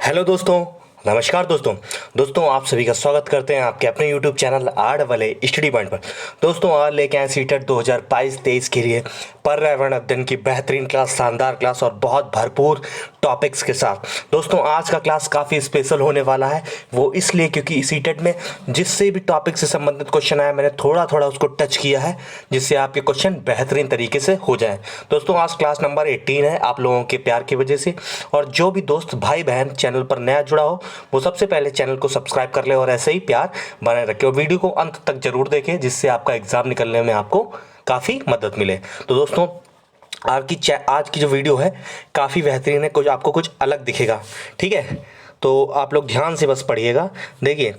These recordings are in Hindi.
हेलो दोस्तों। नमस्कार दोस्तों आप सभी का स्वागत करते हैं आपके अपने YouTube चैनल आर्ट वाले स्टडी पॉइंट पर। दोस्तों आज लेके आए सीटेट 2022-23 के लिए पर्यावरण अध्ययन की बेहतरीन क्लास, शानदार क्लास और बहुत भरपूर टॉपिक्स के साथ। दोस्तों आज का क्लास काफ़ी स्पेशल होने वाला है, वो इसलिए क्योंकि सीटेट में जिससे भी टॉपिक से संबंधित क्वेश्चन आया मैंने थोड़ा थोड़ा उसको टच किया है, जिससे आपके क्वेश्चन बेहतरीन तरीके से हो जाए। दोस्तों आज क्लास नंबर 18 है, आप लोगों के प्यार की वजह से। और जो भी दोस्त भाई बहन चैनल पर नया जुड़ा हो वो सबसे पहले चैनल को सब्सक्राइब कर ले और ऐसे ही प्यार बनाए रखें और वीडियो को अंत तक जरूर देखें, जिससे आपका एग्जाम निकलने में आपको काफ़ी मदद मिले। तो दोस्तों आज की जो वीडियो है काफ़ी बेहतरीन है, कुछ आपको कुछ अलग दिखेगा, ठीक है। तो आप लोग ध्यान से बस पढ़िएगा। देखिए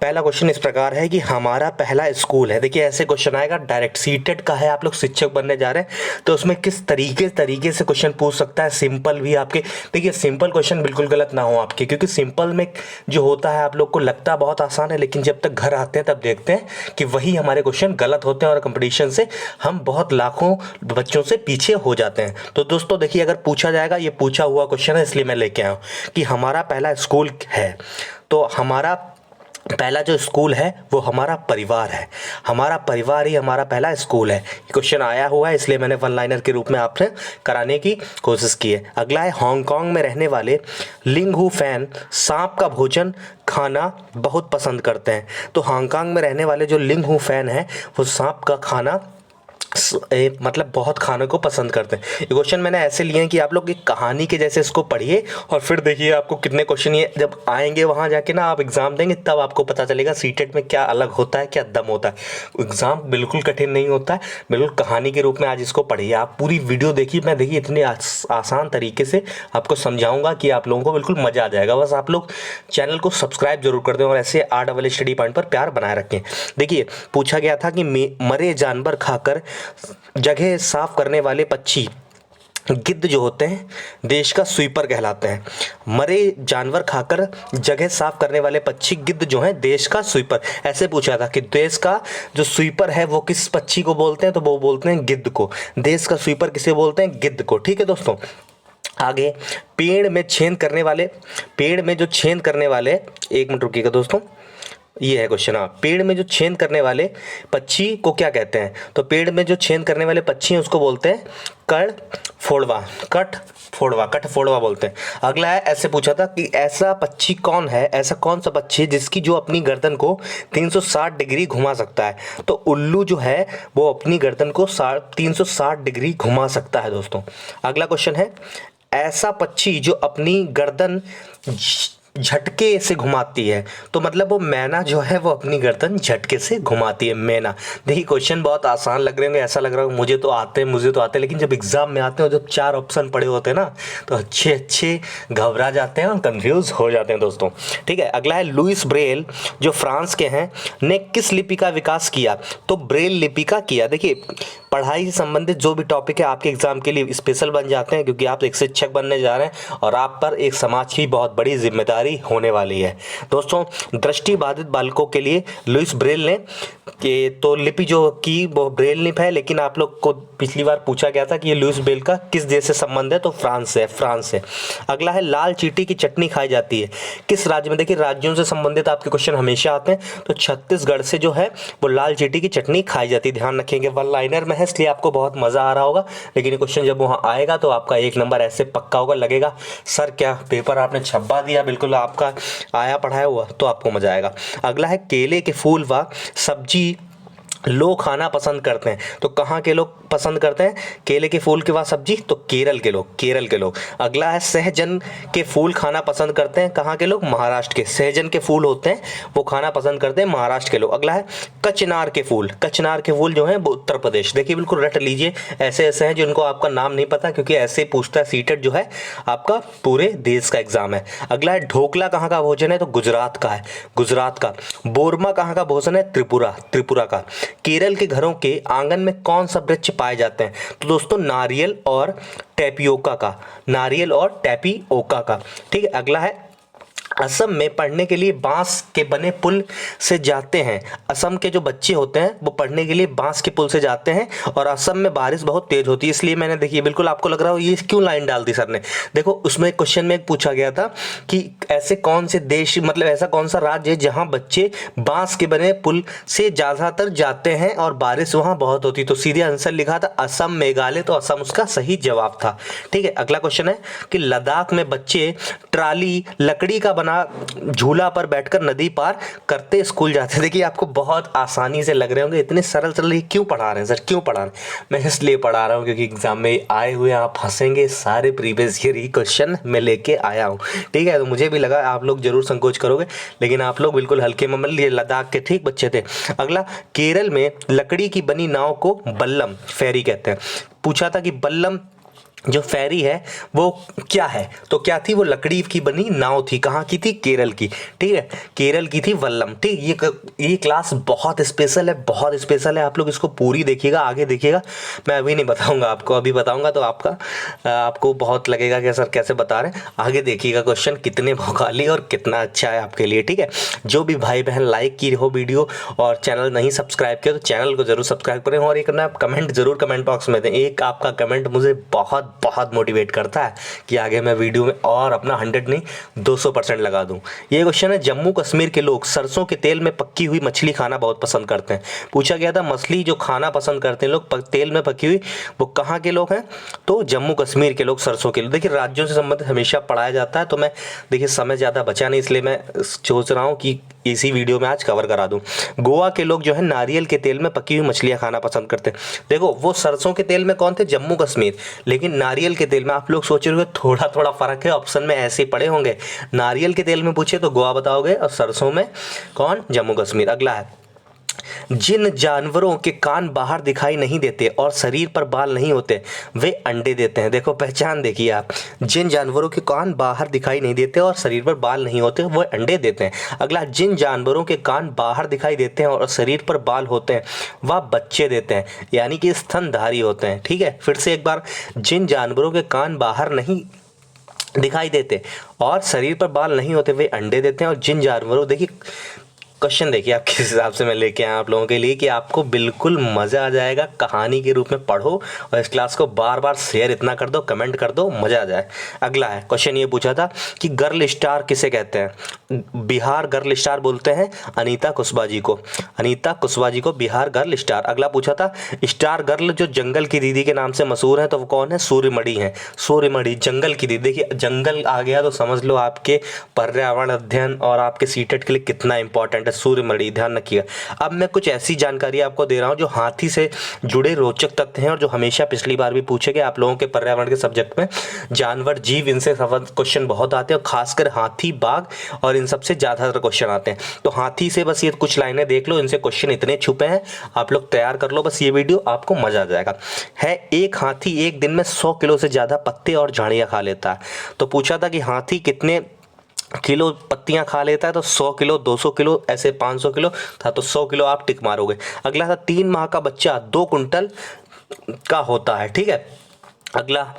पहला क्वेश्चन इस प्रकार है कि हमारा पहला स्कूल है। देखिए ऐसे क्वेश्चन आएगा, डायरेक्ट सीटेट का है, आप लोग शिक्षक बनने जा रहे हैं तो उसमें किस तरीके से क्वेश्चन पूछ सकता है। सिंपल भी आपके, देखिए सिंपल क्वेश्चन बिल्कुल गलत ना हो आपके, क्योंकि सिंपल में जो होता है आप लोग को लगता बहुत आसान है, लेकिन जब तक घर आते हैं तब देखते हैं कि वही हमारे क्वेश्चन गलत होते हैं और कंपटीशन से हम बहुत लाखों बच्चों से पीछे हो जाते हैं। तो दोस्तों देखिए अगर पूछा जाएगा, ये पूछा हुआ क्वेश्चन है इसलिए मैं लेके आया हूँ कि हमारा पहला स्कूल है, तो हमारा पहला जो स्कूल है वो हमारा परिवार है। हमारा परिवार ही हमारा पहला स्कूल है। क्वेश्चन आया हुआ है इसलिए मैंने वन लाइनर के रूप में आपसे कराने की कोशिश की है। अगला है, हांगकांग में रहने वाले लिंगहू फैन सांप का भोजन खाना बहुत पसंद करते हैं। तो हांगकांग में रहने वाले जो लिंगहू फैन है वो सांप का खाना मतलब बहुत खाने को पसंद करते हैं। ये क्वेश्चन मैंने ऐसे लिए हैं कि आप लोग एक कहानी के जैसे इसको पढ़िए और फिर देखिए आपको कितने क्वेश्चन ये जब आएंगे वहाँ जाके ना आप एग्जाम देंगे तब आपको पता चलेगा सीटेट में क्या अलग होता है, क्या दम होता है। एग्जाम बिल्कुल कठिन नहीं होता है, बिल्कुल कहानी के रूप में आज इसको पढ़िए। आप पूरी वीडियो देखिए, मैं देखिए इतने आसान तरीके से आपको समझाऊंगा कि आप लोगों को बिल्कुल मजा आ जाएगा। बस आप लोग चैनल को सब्सक्राइब जरूर कर दें और ऐसे आर्ट वाले स्टडी पॉइंट पर प्यार बनाए रखें। देखिए पूछा गया था कि मरे जानवर खाकर जगह साफ करने वाले पक्षी गिद्ध जो होते हैं देश का स्वीपर कहलाते हैं। मरे जानवर खाकर जगह साफ करने वाले पक्षी गिद्ध जो हैं देश का स्वीपर। ऐसे पूछा था कि देश का जो स्वीपर है वो किस पक्षी को बोलते हैं, तो वो बोलते हैं गिद्ध को। देश का स्वीपर किसे बोलते हैं? गिद्ध को। ठीक है दोस्तों, आगे पेड़ में जो छेद करने वाले, एक मिनट रुकिएगा दोस्तों, ये है क्वेश्चन। हाँ, पेड़ में जो छेद करने वाले पक्षी को क्या कहते हैं? तो पेड़ में जो छेद करने वाले पक्षी हैं उसको बोलते हैं कठफोड़वा बोलते हैं। अगला है, ऐसे पूछा था कि ऐसा पक्षी कौन है, ऐसा कौन सा पक्षी है जिसकी जो अपनी गर्दन को 360 डिग्री घुमा सकता है? तो उल्लू जो है वो अपनी गर्दन को 360 डिग्री घुमा सकता है दोस्तों। अगला क्वेश्चन है, ऐसा पक्षी जो अपनी गर्दन झटके से घुमाती है, तो मतलब वो मैना जो है वो अपनी गर्दन झटके से घुमाती है, मैना। देखिए क्वेश्चन बहुत आसान लग रहे हैं, ऐसा लग रहा है मुझे तो आते हैं, लेकिन जब एग्जाम में आते हैं जब 4 ऑप्शन पड़े होते हैं ना तो अच्छे घबरा जाते हैं और कंफ्यूज हो जाते हैं दोस्तों। ठीक है, अगला है, लुइस ब्रेल जो फ्रांस के हैं ने किस लिपि का विकास किया? तो ब्रेल लिपि का किया। देखिए पढ़ाई से संबंधित जो भी टॉपिक है आपके एग्जाम के लिए स्पेशल बन जाते हैं, क्योंकि आप एक शिक्षक बनने जा रहे हैं और आप पर एक समाज की बहुत बड़ी जिम्मेदारी होने वाली है। दोस्तों दृष्टिबाधित बालकों के लिए लुइस ब्रेल ने तो लिपि जो की वो ब्रेल लिपि है, लेकिन आप लोग को पिछली बार पूछा गया था कि ये लुइस ब्रेल का किस देश से संबंध है, तो फ्रांस से। अगला है, लाल चींटी की चटनी खाई जाती है किस राज्य में? देखिए राज्यों से संबंधित आपके क्वेश्चन हमेशा आते हैं, तो छत्तीसगढ़ से जो है वो लाल चींटी की चटनी खाई जाती है। ध्यान रखेंगे, वन लाइनर में है इसलिए आपको बहुत मजा आ रहा होगा, लेकिन ये क्वेश्चन जब वहां आएगा तो आपका 1 नंबर ऐसे पक्का होगा। लगेगा सर क्या पेपर आपने छपा दिया, बिल्कुल आपका आया पढ़ाया हुआ, तो आपको मजा आएगा। अगला है, केले के फूल व सब्जी लोग खाना पसंद करते हैं, तो कहाँ के लोग पसंद करते हैं केले के फूल के बाद सब्जी? तो केरल के लोग। अगला है, सहजन के फूल खाना पसंद करते हैं, कहाँ के लोग? महाराष्ट्र के। सहजन के फूल होते हैं वो खाना पसंद करते हैं महाराष्ट्र के लोग। अगला है, कचनार के फूल जो है वो उत्तर प्रदेश। देखिए बिल्कुल रट लीजिए, ऐसे हैं जिनको आपका नाम नहीं पता, क्योंकि ऐसे पूछता है सीटेट जो है आपका पूरे देश का एग्जाम है। अगला है, ढोकला कहाँ का भोजन है? तो गुजरात का। बोरमा कहाँ का भोजन है? त्रिपुरा का। केरल के घरों के आंगन में कौन सा वृक्ष पाए जाते हैं? तो दोस्तों नारियल और टैपियोका का। ठीक है, अगला है, असम में पढ़ने के लिए बांस के बने पुल से जाते हैं। असम के जो बच्चे होते हैं वो पढ़ने के लिए बांस के पुल से जाते हैं, और असम में बारिश बहुत तेज होती है, इसलिए मैंने देखिए बिल्कुल आपको लग रहा हो ये क्यों लाइन डाल दी सर ने। देखो उसमें क्वेश्चन में एक पूछा गया था कि ऐसे कौन से देश, मतलब ऐसा कौन सा राज्य है जहां बच्चे बांस के बने पुल से ज्यादातर जाते हैं और बारिश वहां बहुत होती, तो सीधे आंसर लिखा था असम मेघालय, तो असम उसका सही जवाब था। ठीक है, अगला क्वेश्चन है कि लद्दाख में बच्चे ट्राली लकड़ी का झूला पर बैठकर नदी पार करते स्कूल जाते। देखिए आपको बहुत आसानी से लग रहे होंगे, इतने सरल सरल ये क्यों पढ़ा रहे हैं सर, क्यों पढ़ा रहे हैं? मैं इसलिए पढ़ा रहा हूँ क्योंकि एग्जाम में आए हुए आप हंसेंगे, सारे प्रीवियस ईयर ही क्वेश्चन मैं लेके आया हूँ। ठीक है, तो मुझे भी लगा आप लोग जरूर संकोच करोगे, लेकिन आप लोग बिल्कुल हल्के में लिए लद्दाख के ठीक बच्चे थे। अगला, केरल में लकड़ी की बनी नाव को बल्लम फेरी कहते हैं। पूछा था कि बल्लम जो फेरी है वो क्या है, तो क्या थी वो लकड़ी की बनी नाव थी, कहाँ की थी, केरल की। ठीक है, केरल की थी वल्लम। ठीक, ये क्लास बहुत स्पेशल है, बहुत स्पेशल है, आप लोग इसको पूरी देखिएगा, आगे देखिएगा। मैं अभी नहीं बताऊंगा आपको, अभी बताऊंगा तो आपको बहुत लगेगा कि सर कैसे बता रहे हैं। आगे देखिएगा क्वेश्चन कितने भौकाली और कितना अच्छा है आपके लिए। ठीक है, जो भी भाई बहन लाइक की हो वीडियो और चैनल नहीं सब्सक्राइब किया तो चैनल को जरूर सब्सक्राइब करें, और एक ना कमेंट जरूर कमेंट बॉक्स में दें। एक आपका कमेंट मुझे बहुत बहुत मोटिवेट करता है कि आगे मैं वीडियो में और अपना 100 नहीं 200% लगा दूं। ये क्वेश्चन है, जम्मू कश्मीर के लोग सरसों के तेल में पकी हुई मछली खाना बहुत पसंद करते हैं। पूछा गया था मछली जो खाना पसंद करते हैं लोग तेल में पकी हुई, वो कहाँ के लोग हैं, तो जम्मू कश्मीर के लोग सरसों के लोग। देखिए राज्यों से संबंधित हमेशा पढ़ाया जाता है, तो मैं देखिए समय ज़्यादा बचा नहीं, इसलिए मैं सोच रहा हूँ कि इसी वीडियो में आज कवर करा दूं। गोवा के लोग जो है नारियल के तेल में पकी हुई मछलियां खाना पसंद करते हैं। देखो वो सरसों के तेल में कौन थे, जम्मू कश्मीर, लेकिन नारियल के तेल में आप लोग सोच रहे हो थोड़ा थोड़ा फर्क है, ऑप्शन में ऐसे ही पड़े होंगे। नारियल के तेल में पूछे तो गोवा बताओगे, और सरसों में कौन, जम्मू कश्मीर। अगला है, जिन जानवरों के कान बाहर दिखाई नहीं देते और शरीर पर बाल नहीं होते वे अंडे देते हैं। देखो पहचान देखिए आप, जिन जानवरों के कान बाहर दिखाई नहीं देते और शरीर पर बाल नहीं होते वो अंडे देते हैं। अगला, जिन जानवरों के कान बाहर दिखाई देते हैं और शरीर पर बाल होते हैं वह बच्चे देते हैं, यानी कि स्तनधारी होते हैं। ठीक है, फिर से एक बार, जिन जानवरों के कान बाहर नहीं दिखाई देते और शरीर पर बाल नहीं होते वे अंडे देते हैं, और जिन जानवरों, देखिए क्वेश्चन देखिए आप किस हिसाब से मैं लेके आया आप लोगों के लिए कि आपको बिल्कुल मज़ा आ जाएगा, कहानी के रूप में पढ़ो और इस क्लास को बार बार शेयर इतना कर दो, कमेंट कर दो, मज़ा आ जाए। अगला है, क्वेश्चन ये पूछा था कि गर्ल स्टार किसे कहते हैं। बिहार गर्ल स्टार बोलते हैं अनीता कुशवाहा जी को, अनीता कुशवाहा जी को बिहार गर्ल स्टार। अगला पूछा था, स्टार गर्ल जो जंगल की दीदी के नाम से मशहूर है तो वो कौन है, सूर्यमणि है। सूर्यमणि जंगल की दीदी। देखिए जंगल आ गया तो समझ लो आपके पर्यावरण अध्ययन और आपके सीटेट के लिए कितना इंपॉर्टेंट, सूर्यमणि, ध्यान रखिएगा। अब मैं कुछ ऐसी जानकारी आपको दे रहा हूं जो हाथी से जुड़े रोचक तथ्य हैं और जो हमेशा पिछली बार भी पूछे गए आप लोगों के पर्यावरण के सब्जेक्ट में। जानवर जीव, इनसे क्वेश्चन बहुत आते हैं, और खासकर हाथी, बाघ और इन सबसे ज्यादातर क्वेश्चन आते हैं। तो हाथी से बस ये कुछ लाइनें देख लो, इनसे क्वेश्चन इतने छुपे हैं, आप लोग तैयार कर लो बस, ये वीडियो आपको मजा आ जाएगा। है, एक हाथी एक दिन में 100 किलो से ज्यादा पत्ते और झाड़ियां खा लेता है। तो पूछा था कि हाथी कितने किलो पत्तियां खा लेता है, तो 100 किलो, 200 किलो, ऐसे 500 किलो था, तो 100 किलो आप टिक मारोगे। अगला था, 3 माह का बच्चा 2 कुंटल का होता है। ठीक है, अगला,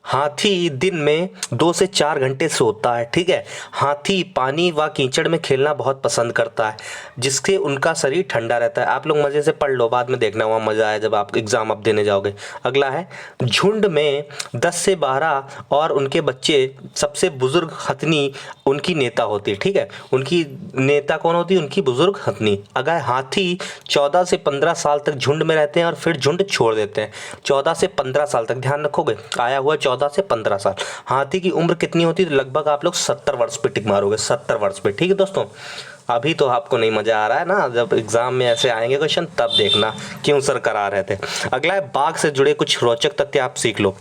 हाथी दिन में 2 से 4 घंटे सोता है। ठीक है, हाथी पानी व कीचड़ में खेलना बहुत पसंद करता है जिससे उनका शरीर ठंडा रहता है। आप लोग मज़े से पढ़ लो, बाद में देखना वहाँ मज़ा आया जब आप एग्ज़ाम अब देने जाओगे। अगला है, झुंड में 10 से 12 और उनके बच्चे, सबसे बुजुर्ग हथनी उनकी नेता होती है। ठीक है, उनकी नेता कौन होती है, उनकी बुजुर्ग हथनी। अगर हाथी 14 से 15 साल तक झुंड में रहते हैं और फिर झुंड छोड़ देते हैं। 14 से 15 साल तक, ध्यान रखोगे, आया हुआ 14 से 15 साल। हाथी की उम्र कितनी होती है, तो लगभग आप लोग 70 वर्ष पे टिक मारोगे, 70 वर्ष पे। ठीक है दोस्तों, अभी तो आपको नहीं मजा आ रहा है ना, जब एग्जाम में ऐसे आएंगे क्वेश्चन तब देखना क्यों सर करा रहे थे। अगला है, बाघ से जुड़े कुछ रोचक तथ्य आप सीख लो।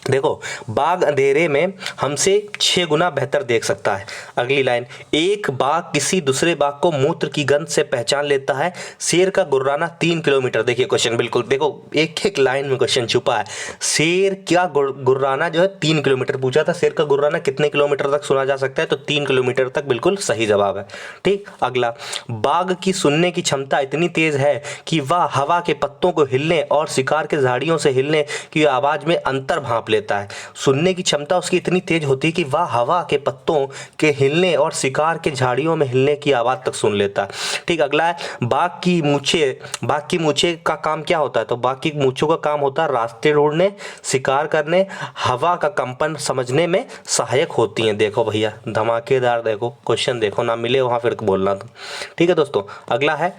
देखो, बाघ अंधेरे में हमसे 6 गुना बेहतर देख सकता है। अगली लाइन, एक बाघ किसी दूसरे बाघ को मूत्र की गंध से पहचान लेता है। शेर का गुर्राना 3 किलोमीटर। देखिए क्वेश्चन बिल्कुल, देखो एक एक लाइन में क्वेश्चन छुपा है। शेर क्या गुर्राना जो है 3 किलोमीटर पूछा था, शेर का गुर्राना कितने किलोमीटर तक सुना जा सकता है, तो 3 किलोमीटर तक बिल्कुल सही जवाब है। ठीक, अगला, बाघ की सुनने की क्षमता इतनी तेज है कि वह हवा के पत्तों को हिलने और शिकार के झाड़ियों से हिलने की आवाज में अंतर भांप लेता है। सुनने की क्षमता उसकी इतनी तेज होती है कि वह हवा के पत्तों के हिलने और शिकार के झाड़ियों में हिलने की आवाज़ तक सुन लेता है। ठीक, अगला है बाघ की मूंछें का काम क्या होता है? तो बाघ की मूंछों का काम होता है रास्ते ढूंढने, शिकार करने, हवा का कंपन समझने में सहायक होती हैं। देखो भैया धमाकेदार, देखो क्वेश्चन देखो, ना मिले वहां फिर बोलना तो। ठीक है दोस्तों, अगला है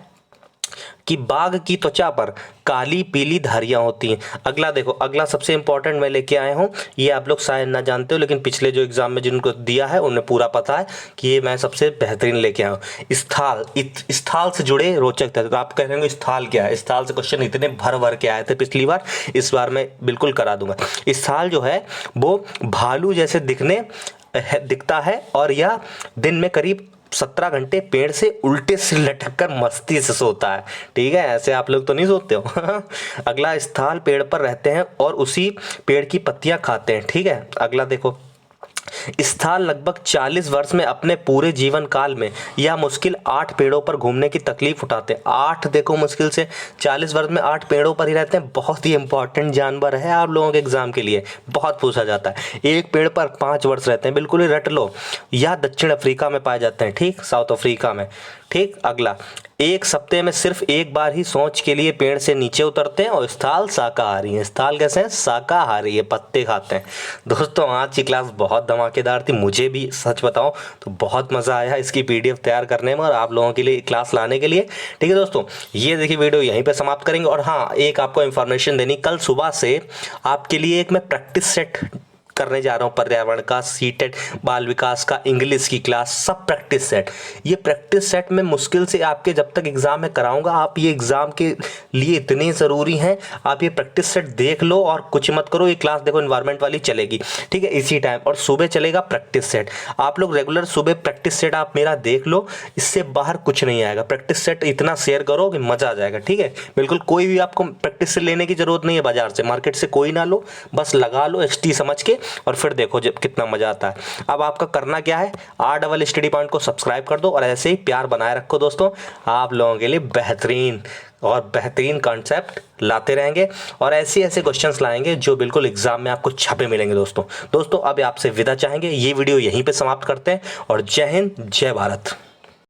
कि बाघ की त्वचा पर काली पीली धारियां होती हैं। अगला देखो, अगला सबसे इंपॉर्टेंट मैं लेके आया हूं, ये आप लोग शायद ना जानते हो, लेकिन पिछले जो एग्जाम में जिनको दिया है उन्हें पूरा पता है कि ये मैं सबसे बेहतरीन लेके आया हूँ। स्थल से जुड़े रोचक तथ्य। तो आप कह रहे होंगे स्थल क्या है? स्थल से क्वेश्चन इतने भर भर के आए थे पिछली बार, इस बार मैं बिल्कुल करा दूंगा। स्थल जो है वो भालू जैसे दिखता है और यह दिन में करीब 17 घंटे पेड़ से उल्टे सिर लटक कर मस्ती से सोता है। ठीक है, ऐसे आप लोग तो नहीं सोते हो। अगला, स्थल पेड़ पर रहते हैं और उसी पेड़ की पत्तियां खाते हैं। ठीक है, अगला देखो, स्थल लगभग 40 वर्ष में अपने पूरे जीवन काल में यह मुश्किल 8 पेड़ों पर घूमने की तकलीफ उठाते हैं। 8 देखो, मुश्किल से 40 वर्ष में 8 पेड़ों पर ही रहते हैं। बहुत ही इंपॉर्टेंट जानवर है आप लोगों के एग्जाम के लिए, बहुत पूछा जाता है। एक पेड़ पर 5 वर्ष रहते हैं, बिल्कुल ही रट लो। यह दक्षिण अफ्रीका में पाए जाते हैं। ठीक, साउथ अफ्रीका में। ठीक, अगला, एक सप्ते में सिर्फ एक बार ही सोच के लिए पेड़ से नीचे उतरते हैं और स्थल शाकाहारी है। स्थल कैसे हैं? शाकाहारी है, पत्ते खाते हैं। दोस्तों आज की क्लास बहुत धमाकेदार थी, मुझे भी सच बताऊं तो बहुत मज़ा आया इसकी पीडीएफ तैयार करने में और आप लोगों के लिए क्लास लाने के लिए। ठीक है दोस्तों, ये देखिए वीडियो यहीं पे समाप्त करेंगे। और हाँ, एक आपको इन्फॉर्मेशन देनी, कल सुबह से आपके लिए एक मैं प्रैक्टिस सेट करने जा रहा हूँ। पर्यावरण का, सीटेट, बाल विकास का, इंग्लिश की क्लास, सब प्रैक्टिस सेट। ये प्रैक्टिस सेट में मुश्किल से आपके जब तक एग्जाम में कराऊंगा, आप ये एग्जाम के लिए इतने ज़रूरी हैं। आप ये प्रैक्टिस सेट देख लो और कुछ मत करो। ये क्लास देखो एनवायरनमेंट वाली चलेगी, ठीक है, इसी टाइम, और सुबह चलेगा प्रैक्टिस सेट। आप लोग रेगुलर सुबह प्रैक्टिस सेट आप मेरा देख लो, इससे बाहर कुछ नहीं आएगा। प्रैक्टिस सेट इतना शेयर करो कि मज़ा आ जाएगा। ठीक है, बिल्कुल कोई भी आपको प्रैक्टिस सेट लेने की जरूरत नहीं है, बाजार से, मार्केट से कोई ना लो, बस लगा लो एसटी समझ के और फिर देखो जब कितना मजा आता है। अब आपका करना क्या है, R स्टडी पॉइंट को सब्सक्राइब कर दो और ऐसे ही प्यार बनाए रखो दोस्तों। आप लोगों के लिए बेहतरीन कॉन्सेप्ट लाते रहेंगे और ऐसे क्वेश्चंस लाएंगे जो बिल्कुल एग्जाम में आपको छपे मिलेंगे दोस्तों। अब आपसे विदा चाहेंगे, ये वीडियो यहीं पे समाप्त करते हैं और जय हिंद, जय भारत।